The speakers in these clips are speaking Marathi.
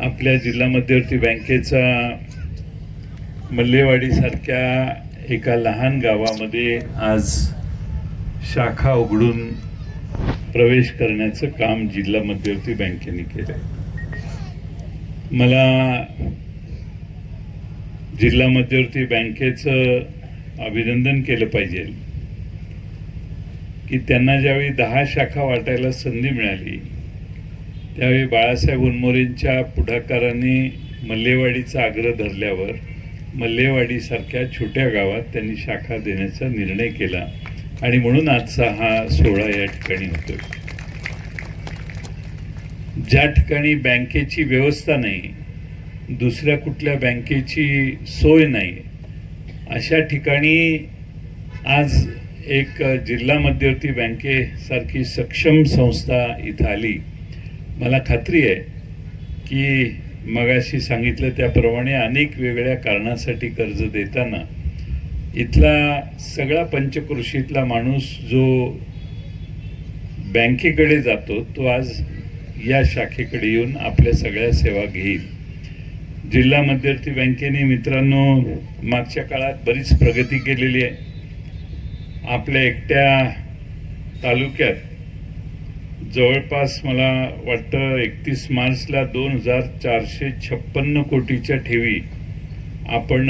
आपल्या जिल्हा मध्यवर्ती बँकेचा मल्लेवाडी सारख्या एका लहान गावामध्ये आज शाखा उघडून प्रवेश करण्याचं काम जिल्हा मध्यवर्ती बँकेने केलं. मला जिल्हा मध्यवर्ती बँकेचं अभिनंदन केलं पाहिजे की त्यांना ज्यावेळी 10 शाखा वाटायला संधी मिळाली त्यावेळी बाळासाहेब उनमोरेंच्या पुढाकाराने मल्लेवाडीचा आग्रह धरल्यावर मल्लेवाडीसारख्या छोट्या गावात त्यांनी शाखा देण्याचा निर्णय केला आणि म्हणून आजचा हा सोहळा या ठिकाणी होतोय. ज्या ठिकाणी बँकेची व्यवस्था नाही, दुसऱ्या कुठल्या बँकेची सोय नाही, अशा ठिकाणी आज एक जिल्हा मध्यवर्ती बँकेसारखी सक्षम संस्था इथं आली. मला खात्री आहे की मगाशी सांगितलं त्याप्रमाणे अनेक वेगळ्या कारणासाठी कर्ज देताना इथला सगळा पंचक्रोशीतला माणूस जो बँकेकडे जातो तो आज या शाखेकडे येऊन आपल्या सगळ्या सेवा घेईल. जिल्हा मध्यवर्ती बँकेने मित्रांनो मागच्या काळात बरीच प्रगती केलेली आहे. आपल्या एकट्या तालुक्यात जवळपास मला वाटतं 31 मार्चला 2456 कोटीच्या ठेवी आपण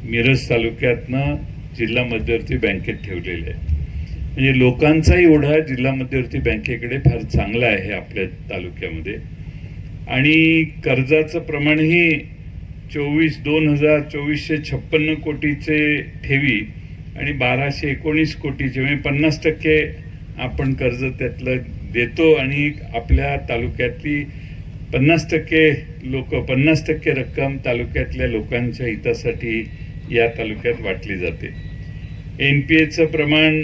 मिरज तालुक्यातनं जिल्हा मध्यवर्ती बँकेत ठेवलेले आहे. म्हणजे लोकांचाही ओढा जिल्हा मध्यवर्ती बँकेकडे फार चांगला आहे आपल्या तालुक्यामध्ये. आणि कर्जाचं प्रमाणही 24,2656 कोटीचे ठेवी आणि 1219 कोटीचे म्हणजे 50% आपण कर्ज त्यातलं देतो आणि आपल्या तालुक्यातली 50% लोक 50% रक्कम तालुक्यातल्या लोकांच्या हितासाठी या तालुक्यात वाटली जाते. NPAचं प्रमाण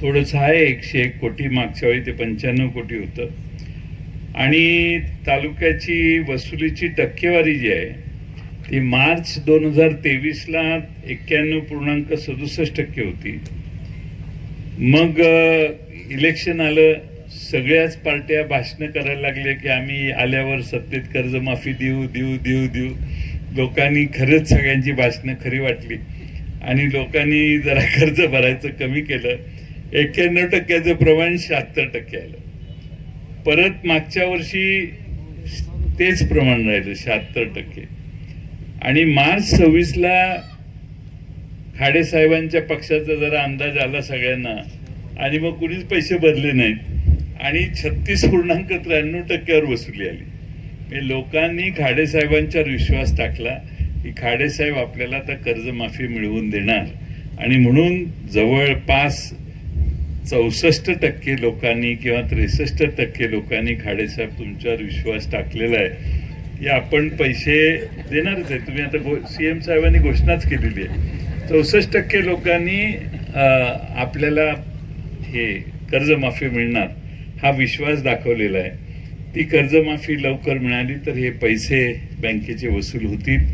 थोडंसं आहे, 101 कोटी. मागच्या वेळी ते 95 कोटी होतं. आणि तालुक्याची वसुलीची टक्केवारी जी आहे ती मार्च 2023ला 91.67% होती. मग इलेक्शन आलं, सगळ्याच पार्ट्या भाषणं करायला लागल्या की आम्ही आल्यावर सत्तेत कर्जमाफी देऊ देऊ देऊ देऊ. लोकांनी खरंच सगळ्यांची भाषणं खरी वाटली आणि लोकांनी जरा कर्ज भरायचं कमी केलं. 91%चं प्रमाण 76% आलं. परत मागच्या वर्षी तेच प्रमाण राहिलं 76%. आणि मार्च 26ला खाडे साहेबांच्या पक्षाचा जरा अंदाज आला सगळ्यांना आणि मग कुणीच पैसे भरले नाहीत आणि 36.93% वसुली आली. म्हणजे लोकांनी खाडे साहेबांच्यावर विश्वास टाकला की खाडे साहेब आपल्याला आता कर्जमाफी मिळवून देणार आणि म्हणून जवळपास 64% लोकांनी किंवा 63% लोकांनी खाडे साहेब तुमच्यावर विश्वास टाकलेला आहे की आपण पैसे देणारच आहे. तुम्ही आता CM साहेबांनी घोषणाच केलेली आहे. 64% लोकांनी आपल्याला हे कर्जमाफी मिळणार हा विश्वास दाखवलेला आहे. ती कर्जमाफी लवकर मिळाली तर हे पैसे बँकेचे वसूल होतील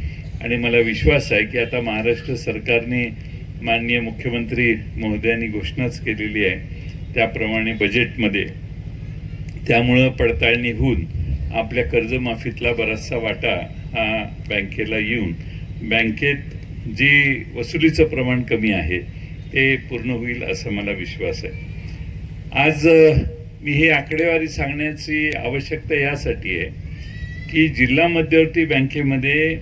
आणि मला विश्वास आहे की आता महाराष्ट्र सरकारने माननीय मुख्यमंत्री महोदयांनी घोषणाच केलेली आहे त्याप्रमाणे बजेटमध्ये. त्यामुळं पडताळणी होऊन आपल्या कर्जमाफीतला बराचसा वाटा हा बँकेला येऊन बँकेत जी वसुलीचं प्रमाण कमी आहे ते पूर्ण होईल असं मला विश्वास आहे. आज मी हे आकडेवारी सांगण्याची आवश्यकता यासाठी आहे की जिल्हा मध्यवर्ती बँकेमध्ये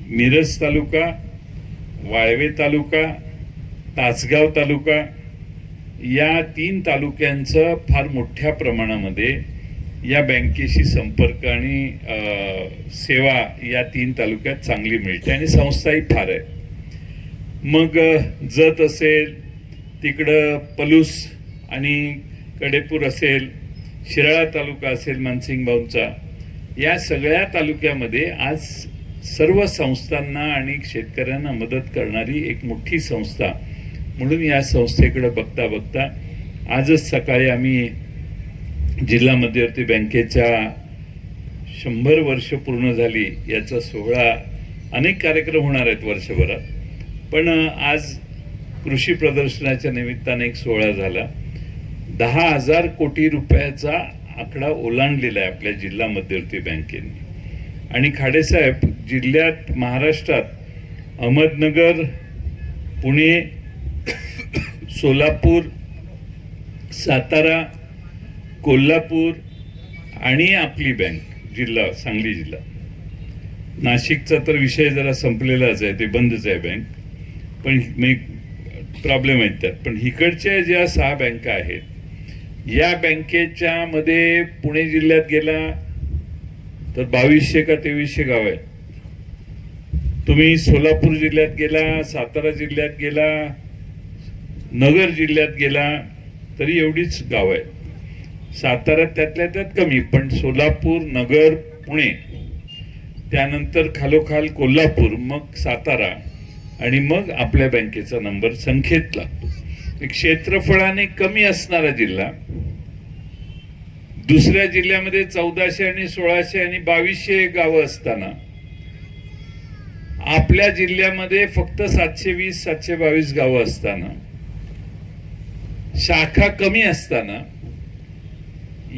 मिरज तालुका, वाळवे तालुका, तासगाव तालुका या 3 तालुक्यांचं फार मोठ्या प्रमाणामध्ये या बँकेशी संपर्क आणि सेवा या 3 तालुक्यात चांगली मिळते आणि संस्थाही फार आहे. मग जत असेल, तिकडं पलूस आणि कडेपूर असेल, शिराळा तालुका असेल मानसिंग भाऊंचा, या सगळ्या तालुक्यामध्ये आज सर्व संस्थांना आणि शेतकऱ्यांना मदत करणारी एक मोठी संस्था म्हणून या संस्थेकडे बघता बघता आजच सकाळी आम्ही जिल्हा मध्यवर्ती बँकेच्या 100 वर्ष पूर्ण झाली याचा सोहळा, अनेक कार्यक्रम होणार आहेत वर्षभरात, पण आज कृषी प्रदर्शनाच्या निमित्ताने एक सोहळा झाला. 10,000 कोटी रुपयाचा आकडा ओलांडलेला आहे आपल्या जिल्हा मध्यवर्ती बँकेने. आणि खाडेसाहेब जिल्ह्यात महाराष्ट्रात अहमदनगर, पुणे, सोलापूर, सातारा, कोल्हापूर आणि आपली बँक जिल्हा सांगली जिल्हा, नाशिकचा तर विषय जरा संपलेलाच आहे, ते बंदच आहे बँक, पण मी प्रॉब्लेम आहेत त्यात. पण इकडच्या ज्या 6 बँका आहेत, या बँकेच्या मध्ये पुणे जिल्ह्यात गेला तर 2200 का 2300 गाव आहेत. तुम्ही सोलापूर जिल्ह्यात गेला, सातारा जिल्ह्यात गेला, नगर जिल्ह्यात गेला तरी एवढीच गाव आहेत. सातारा त्यातल्या त्यात कमी, पण सोलापूर, नगर, पुणे, त्यानंतर खालोखाल कोल्हापूर, मग सातारा आणि मग आपल्या बँकेचा नंबर संख्येत लागतो. क्षेत्रफळाने कमी असणारा जिल्हा, दुसऱ्या जिल्ह्यामध्ये 1400 आणि 1600 आणि 2200 गावं असताना आपल्या जिल्ह्यामध्ये फक्त 720 722 गावं असताना, शाखा कमी असताना,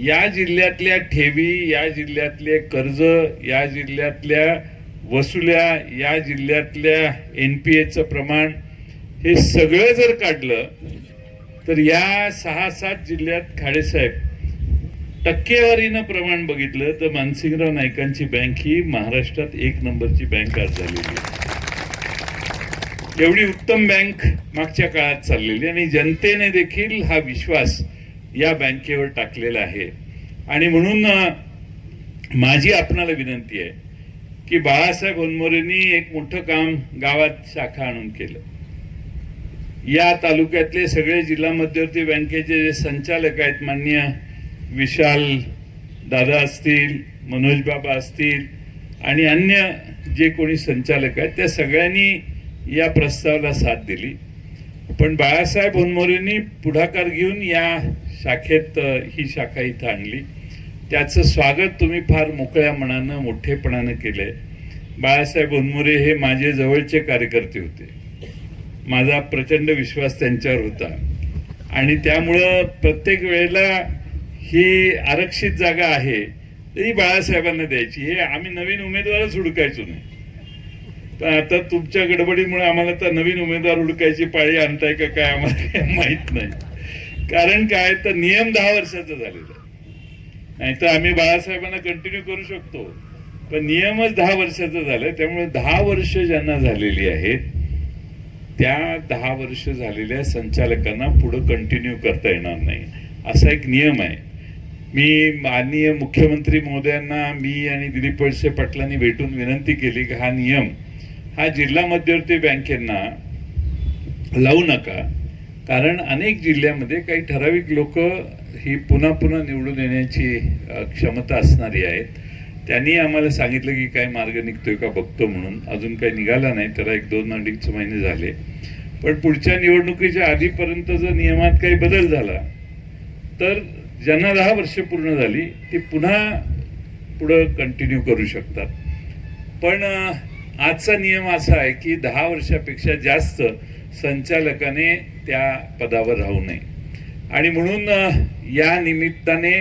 या जिल्ह्यातल्या ठेवी, या जिल्ह्यातले कर्ज, या जिल्ह्यातल्या वसुल्या, या जिल्ह्यातल्या NPA प्रमाण, हे सगळं जर काढलं तर या 6-7 जिल्ह्यात खाडेसाहेब टक्केवारीनं प्रमाण बघितलं तर मानसिंगराव नाईकांची बँक ही महाराष्ट्रात 1 नंबरची बँक आज झालेली आहे. एवढी उत्तम बँक मागच्या काळात चाललेली, आणि जनतेने देखील हा विश्वास या बँकेवर टाकलेला आहे. आणि म्हणून माझी आपणाला विनंती आहे की बाळासाहेब होनमोरेंनी एक मोठं काम गावात शाखा आणून केलं. या तालुक्यातले सगळे जिल्हा मध्यवर्ती बँकेचे जे संचालक आहेत, माननीय विशाल दादा असतील, मनोज बाबा असतील आणि अन्य जे कोणी संचालक आहेत, त्या सगळ्यांनी या प्रस्तावाला साथ दिली. पण बाळासाहेब होनमोरेंनी पुढाकार घेऊन या शाखेत ही शाखा इथं आणली. त्याचं स्वागत तुम्ही फार मोकळ्या मनानं, मोठेपणानं केलंय. बाळासाहेब होनमोरे हे माझे जवळचे कार्यकर्ते होते. माझा प्रचंड विश्वास त्यांच्यावर होता आणि त्यामुळं प्रत्येक वेळेला ही आरक्षित जागा आहे तरी बाळासाहेबांना द्यायची. हे आम्ही नवीन उमेदवारच हुडकायचो नाही. पण आता तुमच्या गडबडीमुळे आम्हाला तर नवीन उमेदवार हुडकायची पाळी आणताय का काय आम्हाला माहित नाही. कारण काय तर नियम 10 वर्षाचा झालेला आहे. नाहीतर आम्ही बाळासाहेबांना कंटिन्यू करू शकतो, पण नियमच 10 वर्षाचा झालाय. त्यामुळे 10 वर्ष ज्यांना झालेली आहेत त्या 10 वर्ष झालेल्या संचालकांना पुढे कंटिन्यू करता येणार नाही, असा एक नियम आहे. मी माननीय मुख्यमंत्री महोदयांना, मी आणि दिलीप वळसे पाटलांनी भेटून विनंती केली की हा नियम हा जिल्हा मध्यवर्ती बँकेंना लावू नका. कारण अनेक जिल्ह्यामध्ये काही ठराविक लोक ही पुन्हा पुन्हा निवडून येण्याची क्षमता असणारी आहेत. त्यांनी आम्हाला सांगितलं की काय मार्ग निघतोय का बघतो म्हणून. अजून काही निघाला नाही, त्याला 1-2 महिने झाले. पण पुढच्या निवडणुकीच्या आधीपर्यंत जर नियमात काही बदल झाला तर ज्यांना 10 वर्ष पूर्ण झाली ती पुन्हा पुढं कंटिन्यू करू शकतात. पण आजचा नियम असा आहे की 10 वर्षापेक्षा जास्त संचालकाने त्या पदावर राहू नये. आणि म्हणून या निमित्ताने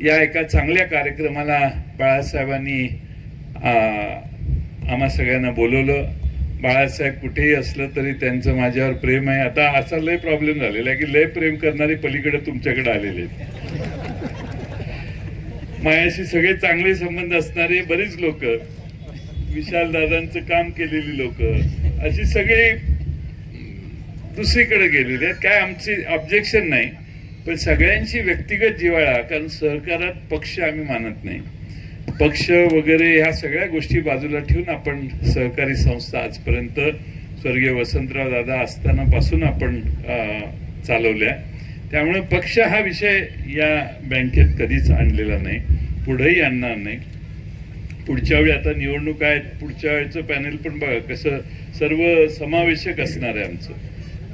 या एका चांगल्या कार्यक्रमाला बाळासाहेबांनी आम्हा सगळ्यांना बोलवलं. बाळासाहेब कुठेही असलं तरी त्यांचं माझ्यावर प्रेम आहे. आता असा लय प्रॉब्लेम झालेला आहे की लय प्रेम करणारे पलीकडे तुमच्याकडे आलेले आहेत. माझ्याशी सगळे चांगले संबंध असणारे बरीच लोक, विशाल दादांचं काम केलेली लोक, अशी सगळी दुसरीकडे गेलेली आहेत. काय आमची ऑब्जेक्शन नाही, पण सगळ्यांची व्यक्तिगत जिव्हाळा, कारण सहकारात पक्ष आम्ही मानत नाही. पक्ष वगैरे ह्या सगळ्या गोष्टी बाजूला ठेवून आपण सहकारी संस्था आजपर्यंत स्वर्गीय वसंतराव दादा असताना पासून आपण चालवल्या. त्यामुळे पक्ष हा विषय या बँकेत कधीच आणलेला नाही, पुढेही आणणार नाही. पुढच्या वेळी आता निवडणूक आहेत, पुढच्या वेळेचं पॅनल पण बघा कसं सर्व समावेशक असणार आहे आमचं.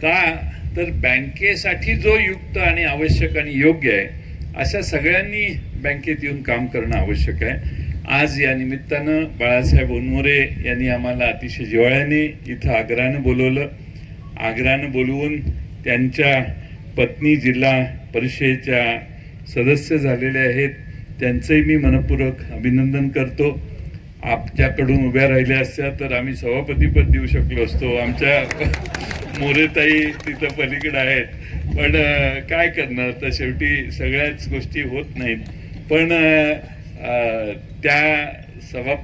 का तर बँकेसाठी जो युक्त आणि आवश्यक आणि योग्य आहे अशा सगळ्यांनी बँकेत येऊन काम करणं आवश्यक आहे. आज या निमित्तानं बाळासाहेब होनमोरे यांनी आम्हाला अतिशय जिव्हाळ्याने इथं आग्रहानं बोलवलं. आग्रहानं बोलवून त्यांच्या पत्नी जिल्हा परिषदेच्या सदस्य झालेले आहेत, त्यांचंही मी मनपूर्वक अभिनंदन करतो. आपल्याकडून उभ्या राहिल्या असत्या तर आम्ही सभापतीपद देऊ शकलो असतो. आमच्या मोरेताई तिथं पलीकडे आहेत, पण काय करणार, तर शेवटी सगळ्याच गोष्टी होत नाहीत. पण त्या सभा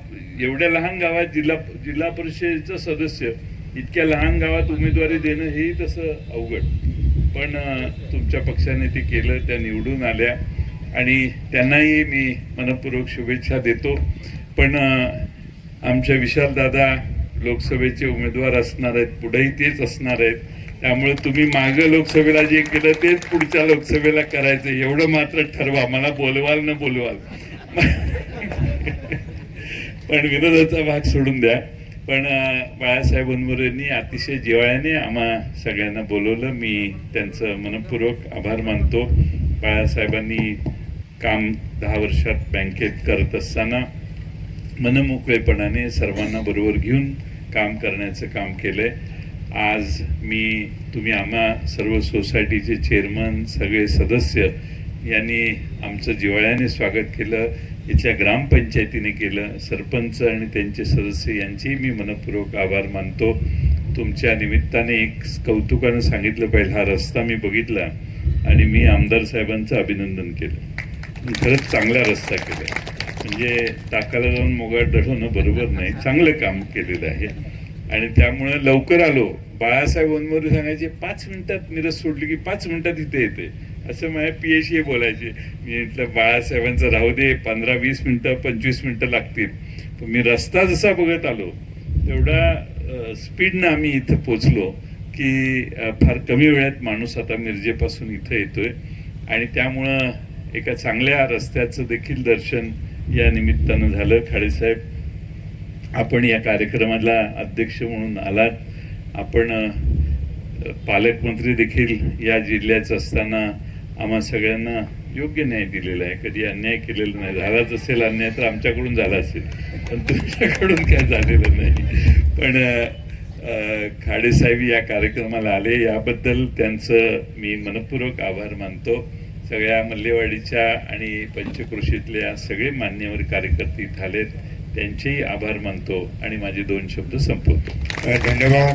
एवढ्या लहान गावात जिल्हा परिषदेचं सदस्य इतक्या लहान गावात उमेदवारी देणं हेही तसं अवघड. पण तुमच्या पक्षाने ते केलं, त्या निवडून आल्या आणि त्यांनाही मी मनपूर्वक शुभेच्छा देतो. पण आमच्या विशालदादा लोकसभेचे उमेदवार असणार आहेत, पुढेही तेच असणार आहेत. त्यामुळे तुम्ही मागं लोकसभेला जे केलं तेच पुढच्या लोकसभेला करायचं, एवढं मात्र ठरवा. मला बोलवाल न बोलवाल पण विरोधाचा भाग सोडून द्या. पण बाळासाहेब वनमोरेंनी अतिशय जिव्हाळ्याने आम्हा सगळ्यांना बोलवलं. मी त्यांचं मनपूर्वक आभार मानतो. बाळासाहेबांनी काम 10 वर्षात बँकेत करत असताना मनमोकळेपणाने सर्वांना बरोबर घेऊन काम करण्याचं काम केलंय. आज तुम्ही आम्हा सर्व सोसायटीचे चेअरमन, सगळे सदस्य यांनी आमचं जिव्हाळ्याने स्वागत केलं. इथल्या ग्रामपंचायतीने केलं, सरपंच आणि त्यांचे सदस्य यांचेही मी मनपूर्वक आभार मानतो. तुमच्या निमित्ताने एक कौतुकानं सांगितलं पाहिजे, हा रस्ता मी बघितला आणि मी आमदार साहेबांचं अभिनंदन केलं. खरंच चांगला रस्ता केला. म्हणजे टाकाला जाऊन मोगाट दळवणं बरोबर नाही, चांगलं काम केलेलं आहे. आणि त्यामुळे लवकर आलो. बाळासाहेब वनमोरे सांगायचे 5 मिनिटात मिरज सोडली की 5 मिनिटात इथे येते, असं माझ्या पीएशी बोलायचे. मी म्हटलं बाळासाहेबांचं राहू दे, 15-20 मिनिटं 25 मिनिटं लागतील. पण मी रस्ता जसा बघत आलो तेवढा स्पीडनं आम्ही इथं पोचलो की फार कमी वेळात माणूस आता मिरजेपासून इथं येतोय. आणि त्यामुळं एका चांगल्या रस्त्याचं देखील दर्शन या निमित्तानं झालं. खाडेसाहेब, आपण या कार्यक्रमाला अध्यक्ष म्हणून आलात. आपण पालकमंत्री देखील या जिल्ह्याचं असताना आम्हा सगळ्यांना योग्य न्याय दिलेला आहे, कधी अन्याय केलेला नाही. झालाच असेल अन्याय तर आमच्याकडून झाला असेल, पण तुमच्याकडून काय झालेलं नाही. पण खाडेसाहेब या कार्यक्रमाला आले, याबद्दल त्यांचं मी मनपूर्वक आभार मानतो. सगळ्या मल्लेवाडीच्या आणि पंचक्रोशीतल्या सगळे मान्यवर कार्यकर्ते इथं आलेत, त्यांचेही आभार मानतो आणि माझे 2 शब्द संपवतो. धन्यवाद.